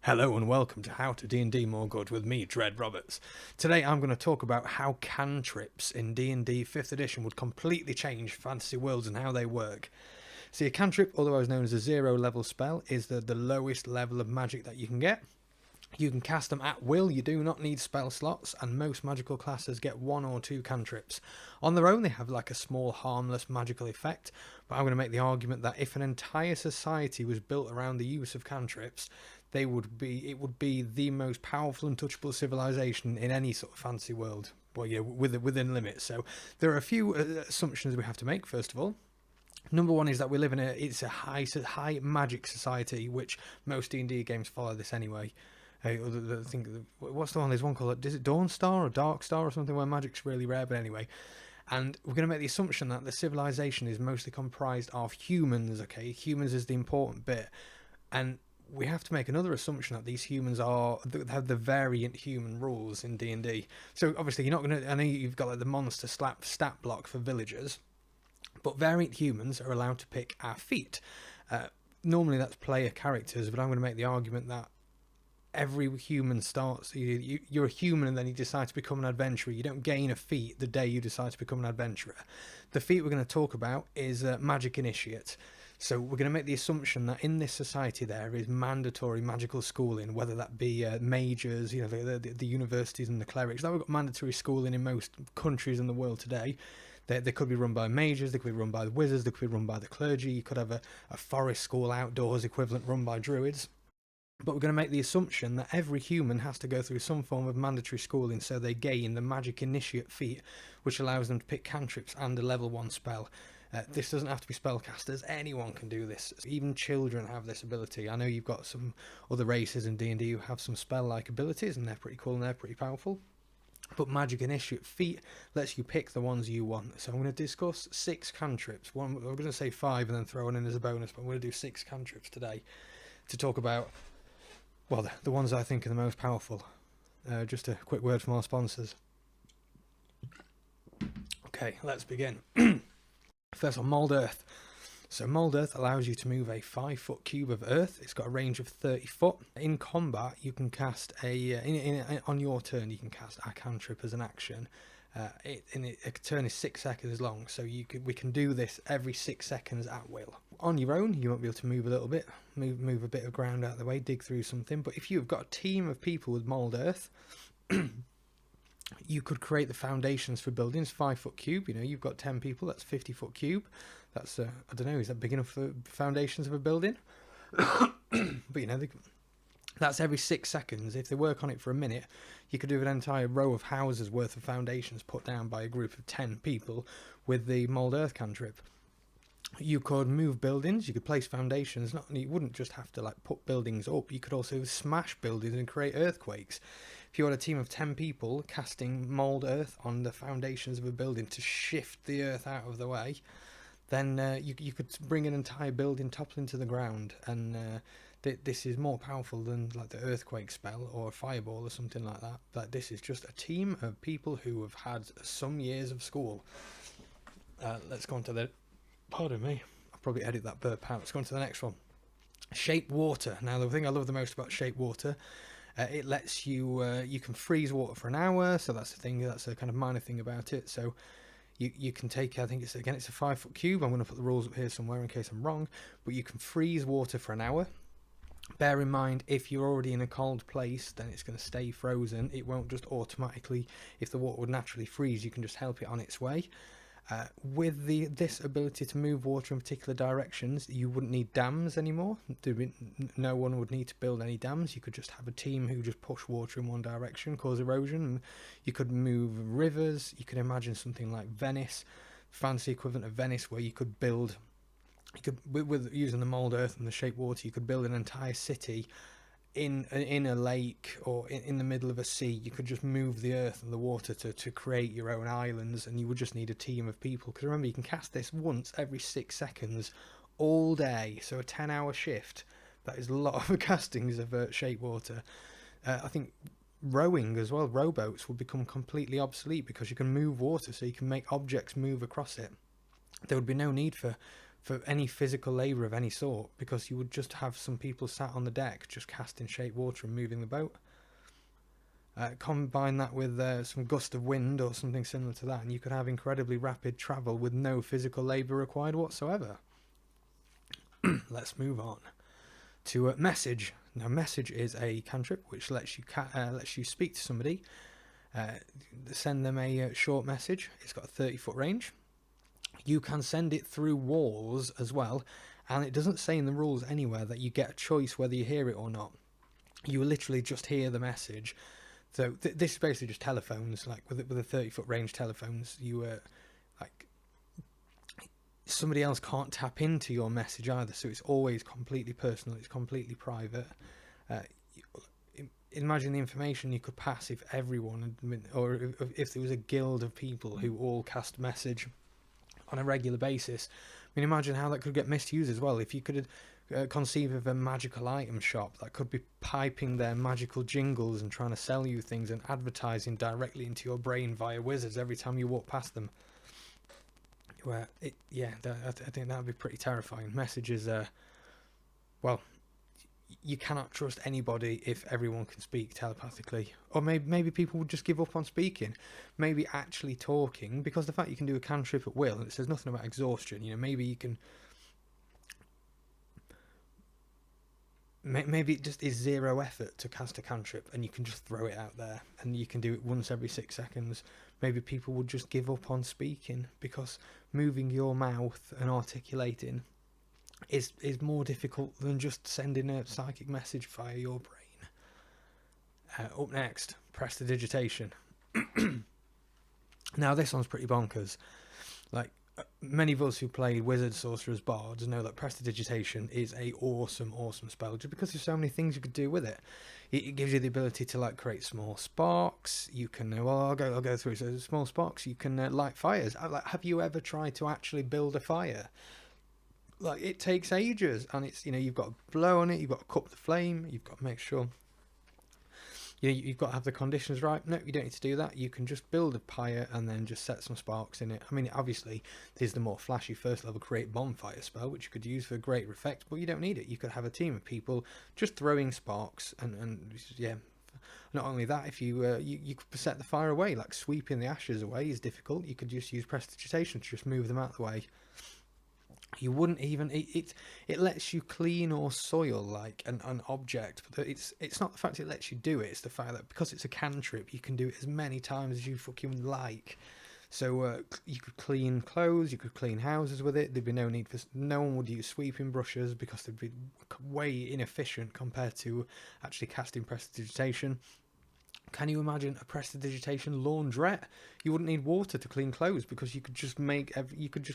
Hello and welcome to How to D&D More Good with me, Dread Roberts. Today I'm going to talk about how cantrips in D&D 5th edition would completely change fantasy worlds and how they work. See, a cantrip, otherwise known as a 0 level spell, is the lowest level of magic that you can get. You can cast them at will, you do not need spell slots, and most magical classes get 1 or 2 cantrips. On their own they have like a small harmless magical effect, but I'm going to make the argument that if an entire society was built around the use of cantrips, it would be the most powerful and touchable civilization in any sort of fantasy world. Well, yeah, within limits. So there are a few assumptions we have to make. First of all, number one is that we live in a high magic society, which most D&D games follow this anyway. I think what's the one? There's one called, is it Dawn Star or Dark Star or something, where magic's really rare. But anyway, and we're going to make the assumption that the civilization is mostly comprised of humans. Okay, humans is the important bit, and we have to make another assumption that these humans have the variant human rules in D&D. So obviously you're not going to, I know you've got like the monster stat block for villagers, but variant humans are allowed to pick our feat. Normally that's player characters, but I'm going to make the argument that every human starts, you're a human and then you decide to become an adventurer. You don't gain a feat the day you decide to become an adventurer. The feat we're going to talk about is Magic Initiate. So we're going to make the assumption that in this society there is mandatory magical schooling, whether that be mages, the universities and the clerics. That we've got mandatory schooling in most countries in the world today. They could be run by mages, they could be run by the wizards, they could be run by the clergy. You could have a forest school outdoors equivalent run by druids. But we're going to make the assumption that every human has to go through some form of mandatory schooling, so they gain the Magic Initiate feat, which allows them to pick cantrips and a level 1 spell. This doesn't have to be spellcasters, anyone can do this. Even children have this ability. I know you've got some other races in D&D who have some spell-like abilities, and they're pretty cool and they're pretty powerful. But Magic Initiate feat lets you pick the ones you want. So I'm going to discuss 6 cantrips. I'm going to say 5 and then throw one in as a bonus, but I'm going to do 6 cantrips today to talk about, well, the ones I think are the most powerful. Just a quick word from our sponsors. Okay, let's begin. First on Mould Earth. So Mould Earth allows you to move a 5-foot cube of earth. It's got a range of 30 foot. In combat, you can cast on your turn, you can cast a cantrip as an action. A turn is 6 seconds long, so we can do this every 6 seconds at will. On your own, you won't be able to move a little bit, move a bit of ground out of the way, dig through something. But if you've got a team of people with Mould Earth, you could create the foundations for buildings. 5-foot cube, you've got 10 people, that's 50-foot cube. That's I don't know, is that big enough for foundations of a building? But that's every 6 seconds. If they work on it for a minute, you could do an entire row of houses worth of foundations put down by a group of 10 people with the Mould Earth cantrip. You could move buildings, you could place foundations. You wouldn't just have to put buildings up, you could also smash buildings and create earthquakes. If you had a team of 10 people casting Mould Earth on the foundations of a building to shift the earth out of the way, then you could bring an entire building toppling to the ground. And this is more powerful than the earthquake spell or a fireball or something like that. But this is just a team of people who have had some years of school. Let's go on to the... Pardon me, I'll probably edit that burp out. Let's go on to the next one. Shape Water. Now, the thing I love the most about Shape Water, it lets you can freeze water for an hour. So that's the thing. That's a kind of minor thing about it. So you can take, I think it's a 5-foot cube. I'm going to put the rules up here somewhere in case I'm wrong. But you can freeze water for an hour. Bear in mind, if you're already in a cold place, then it's going to stay frozen. It won't just automatically, if the water would naturally freeze, you can just help it on its way. With this ability to move water in particular directions, you wouldn't need dams anymore. No one would need to build any dams. You could just have a team who just push water in one direction, cause erosion. You could move rivers. You could imagine something like Venice, fancy equivalent of Venice, where you could build, with using the Mould Earth and the Shape Water, you could build an entire city in a lake or in the middle of a sea. You could just move the earth and the water to create your own islands, and you would just need a team of people. Because remember, you can cast this once every 6 seconds all day, so a 10-hour shift. That is a lot of castings of Shape Water. I think rowing as well, rowboats will become completely obsolete because you can move water, so you can make objects move across it. There would be no need for for any physical labour of any sort, because you would just have some people sat on the deck just casting shape water and moving the boat. Combine that with some gust of wind or something similar to that, and you could have incredibly rapid travel with no physical labour required whatsoever. Let's move on to message. Now, message is a cantrip which lets you speak to somebody, send them a short message. It's got a 30-foot range. You can send it through walls as well, and it doesn't say in the rules anywhere that you get a choice whether you hear it or not. You literally just hear the message. So this is basically just telephones, like with a 30-foot range telephones. You like somebody else can't tap into your message either, so it's always completely personal. It's completely private. Imagine the information you could pass if everyone, or if there was a guild of people who all cast message on a regular basis. I mean, imagine how that could get misused as well. If you could conceive of a magical item shop that could be piping their magical jingles and trying to sell you things and advertising directly into your brain via wizards every time you walk past them. I think that would be pretty terrifying. Messages, well, you cannot trust anybody if everyone can speak telepathically. Or maybe people would just give up on speaking. Maybe actually talking, because the fact you can do a cantrip at will, and it says nothing about exhaustion, maybe you can... Maybe it just is zero effort to cast a cantrip, and you can just throw it out there, and you can do it once every 6 seconds. Maybe people would just give up on speaking, because moving your mouth and articulating is more difficult than just sending a psychic message via your brain. Up next, Prestidigitation. Now this one's pretty bonkers. Like, many of us who play wizards, sorcerers, bards know that Prestidigitation is a awesome spell, just because there's so many things you could do with it. It gives you the ability to like create small sparks. You can I'll go through. So small sparks, you can light fires. Have you ever tried to actually build a fire? Like, it takes ages, and it's you've got to blow on it, you've got to cup the flame, you've got to make sure you've got to have the conditions right. No, you don't need to do that. You can just build a pyre and then just set some sparks in it. I mean, obviously there's the more flashy first level create bonfire spell, which you could use for greater effect, but you don't need it. You could have a team of people just throwing sparks, and yeah. Not only that, if you could set the fire away, like sweeping the ashes away is difficult. You could just use Prestidigitation to just move them out of the way. You wouldn't even it lets you clean or soil like an object, but it's not the fact it lets you do it, it's the fact that because it's a cantrip you can do it as many times as you fucking like. So you could clean clothes, you could clean houses with it. There'd be no need for... No one would use sweeping brushes because they'd be way inefficient compared to actually casting Prestidigitation. Can you imagine a Prestidigitation laundrette? You wouldn't need water to clean clothes because you could just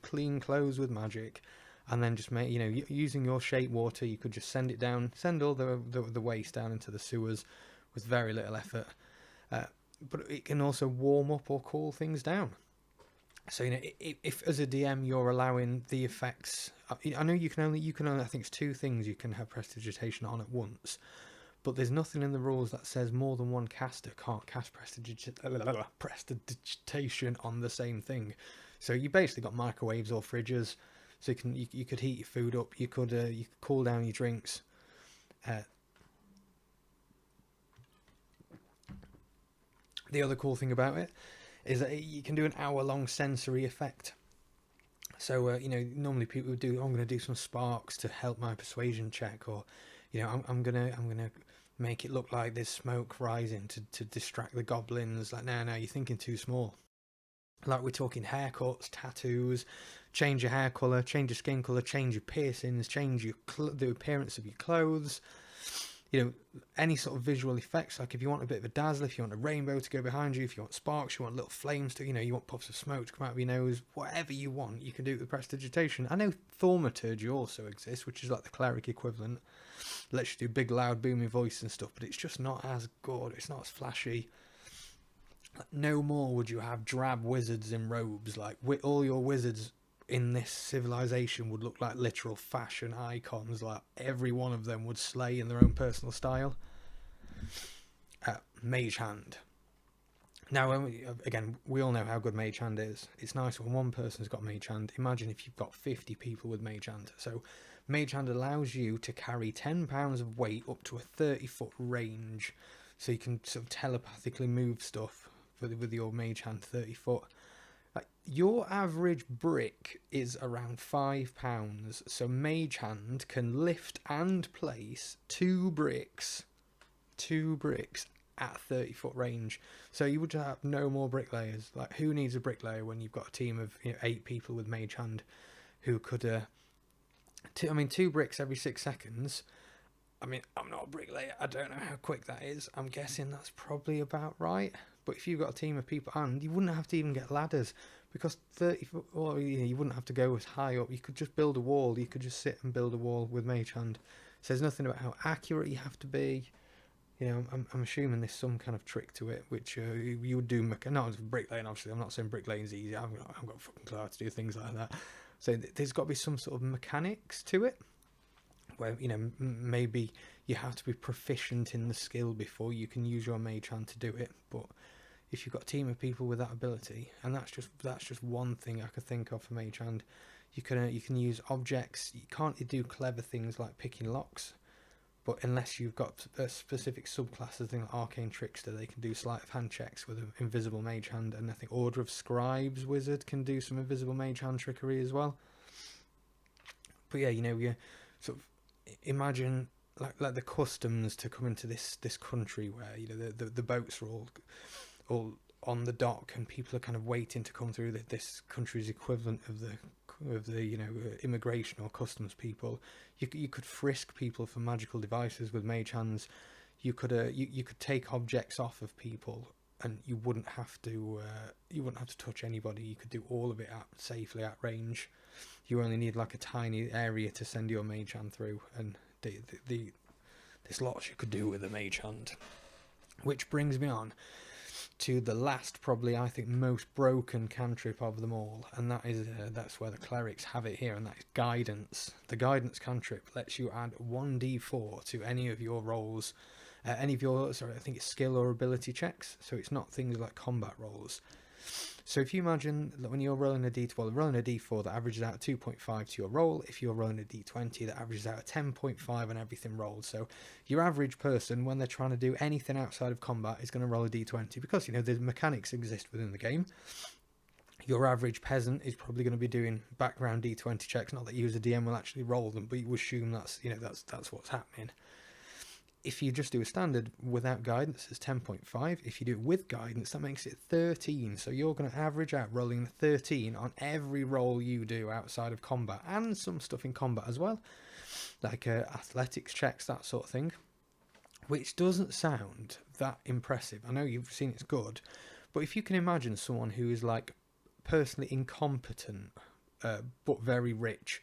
clean clothes with magic, and then just make using your shape water. You could just send it down, send all the waste down into the sewers with very little effort. But it can also warm up or cool things down. So if as a DM you're allowing the effects, I know you can only I think it's 2 things you can have Prestidigitation on at once. But there's nothing in the rules that says more than one caster can't cast Prestidigitation on the same thing. So you basically got microwaves or fridges, so you could heat your food up, you could cool down your drinks. The other cool thing about it is that you can do an hour-long sensory effect. So normally people would do, I'm going to do some sparks to help my persuasion check, or I'm gonna make it look like there's smoke rising to distract the goblins. Like, no, you're thinking too small. Like, we're talking haircuts, tattoos, change your hair colour, change your skin colour, change your piercings, change the appearance of your clothes. Any sort of visual effects. Like, if you want a bit of a dazzle, if you want a rainbow to go behind you, if you want sparks, you want little flames to, you want puffs of smoke to come out of your nose, whatever you want, you can do it with Prestidigitation. I know Thaumaturgy also exists, which is like the cleric equivalent. It lets you do big, loud, booming voice and stuff, but it's just not as good. It's not as flashy. No more would you have drab wizards in robes. Like, all your wizards in this civilization would look like literal fashion icons. Like, every one of them would slay in their own personal style. Magehand. Now, again, we all know how good Magehand is. It's nice when one person's got Magehand. Imagine if you've got 50 people with Magehand. So, Magehand allows you to carry 10 pounds of weight up to a 30-foot range. So you can sort of telepathically move stuff with your Magehand 30 foot. Like, your average brick is around £5. So Magehand can lift and place two bricks at 30-foot range. So you would have no more bricklayers. Like, who needs a bricklayer when you've got a team of 8 people with Magehand who could two bricks every 6 seconds. I mean, I'm not a bricklayer, I don't know how quick that is. I'm guessing that's probably about right. But if you've got a team of people, and you wouldn't have to even get ladders, because 30 foot, or you wouldn't have to go as high up. You could just build a wall. You could just sit and build a wall with Magehand. So there's nothing about how accurate you have to be. I'm assuming there's some kind of trick to it, which you would do. Not bricklaying, obviously. I'm not saying bricklaying's easy. I've got a fucking clue how to do things like that. So there's got to be some sort of mechanics to it, where maybe you have to be proficient in the skill before you can use your Magehand to do it. But if you've got a team of people with that ability, and that's just one thing I could think of for Magehand, you can use objects. You can't do clever things like picking locks. But unless you've got a specific subclass, thing like Arcane Trickster, they can do sleight of hand checks with an invisible Magehand, and I think Order of Scribes Wizard can do some invisible Magehand trickery as well. But yeah, you sort of imagine like the customs to come into this country where the boats are all on the dock, and people are kind of waiting to come through this country's equivalent of the immigration or customs people. You could frisk people for magical devices with Magehands. You could take objects off of people, and you wouldn't have to touch anybody. You could do all of it safely at range. You only need like a tiny area to send your Magehand through, and there's lots you could do with a Magehand. Which brings me on to the last, probably I think most broken cantrip of them all, and that's where the clerics have it here, and that is guidance. The guidance cantrip lets you add 1d4 to any of your rolls, I think it's skill or ability checks, so it's not things like combat rolls. So if you imagine that when you're rolling a d4 that averages out 2.5 to your roll. If you're rolling a d20, that averages out a 10.5 on everything rolled. So your average person, when they're trying to do anything outside of combat, is going to roll a d20, because the mechanics exist within the game. Your average peasant is probably going to be doing background d20 checks. Not that you as a DM will actually roll them, but you assume that's what's happening. If you just do a standard without guidance, it's 10.5. If you do it with guidance, that makes it 13. So you're going to average out rolling 13 on every roll you do outside of combat, and some stuff in combat as well, like athletics checks, that sort of thing, which doesn't sound that impressive. I know you've seen it's good, but if you can imagine someone who is like personally incompetent but very rich,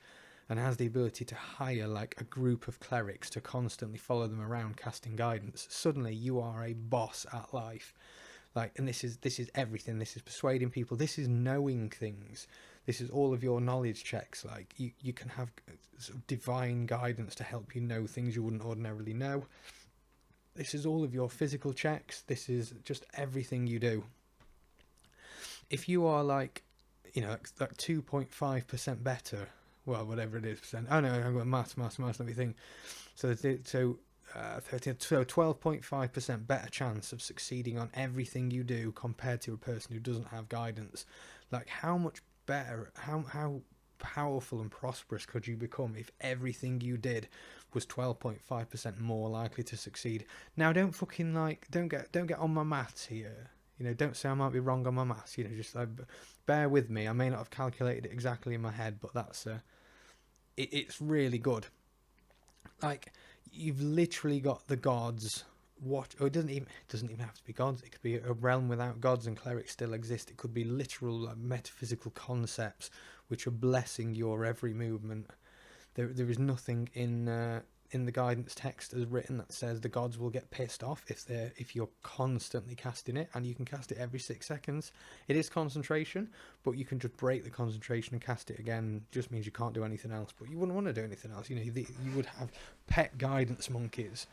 and has the ability to hire like a group of clerics to constantly follow them around casting guidance, suddenly you are a boss at life. And this is everything. This is persuading people. This is knowing things. This is all of your knowledge checks. Like you can have sort of divine guidance to help you know things you wouldn't ordinarily know. This is all of your physical checks. This is just everything you do. If you are like 2.5% better, well, whatever it is, percent. Oh no, I've got maths, let me think. So 12.5% better chance of succeeding on everything you do compared to a person who doesn't have guidance. Like, how much better, how powerful and prosperous could you become if everything you did was 12.5% more likely to succeed? Now, don't get on my maths here. Don't say I might be wrong on my maths. Just bear with me. I may not have calculated it exactly in my head, but that's it's really good. Like, you've literally got the gods. It doesn't even have to be gods. It could be a realm without gods, and clerics still exist. It could be literal metaphysical concepts which are blessing your every movement. There is nothing in the guidance text as written that says the gods will get pissed off if you're constantly casting it, and you can cast it every 6 seconds. It is concentration, but you can just break the concentration and cast it again. Just means you can't do anything else, but you wouldn't want to do anything else. You would have pet guidance monkeys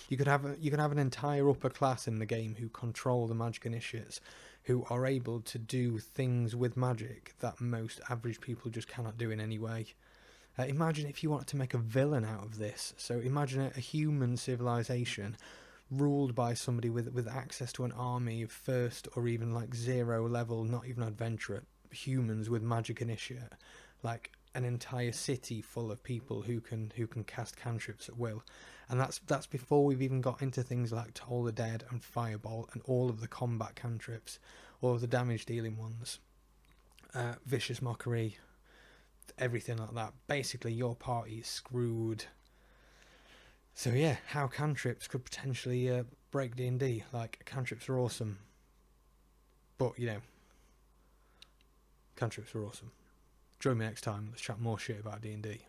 You could have an entire upper class in the game who control the magic initiates, who are able to do things with magic that most average people just cannot do in any way. Imagine if you wanted to make a villain out of this. So imagine a human civilization ruled by somebody with access to an army of first or even like zero level, not even adventurer humans with magic initiate, like an entire city full of people who can cast cantrips at will. And that's before we've even got into things like Toll the Dead and Fireball and all of the combat cantrips, all of the damage dealing ones, Vicious Mockery, everything like that. Basically your party is screwed. So yeah, how cantrips could potentially break D&D. Like, cantrips are awesome, but you know, cantrips are awesome. Join me next time, let's chat more shit about D&D.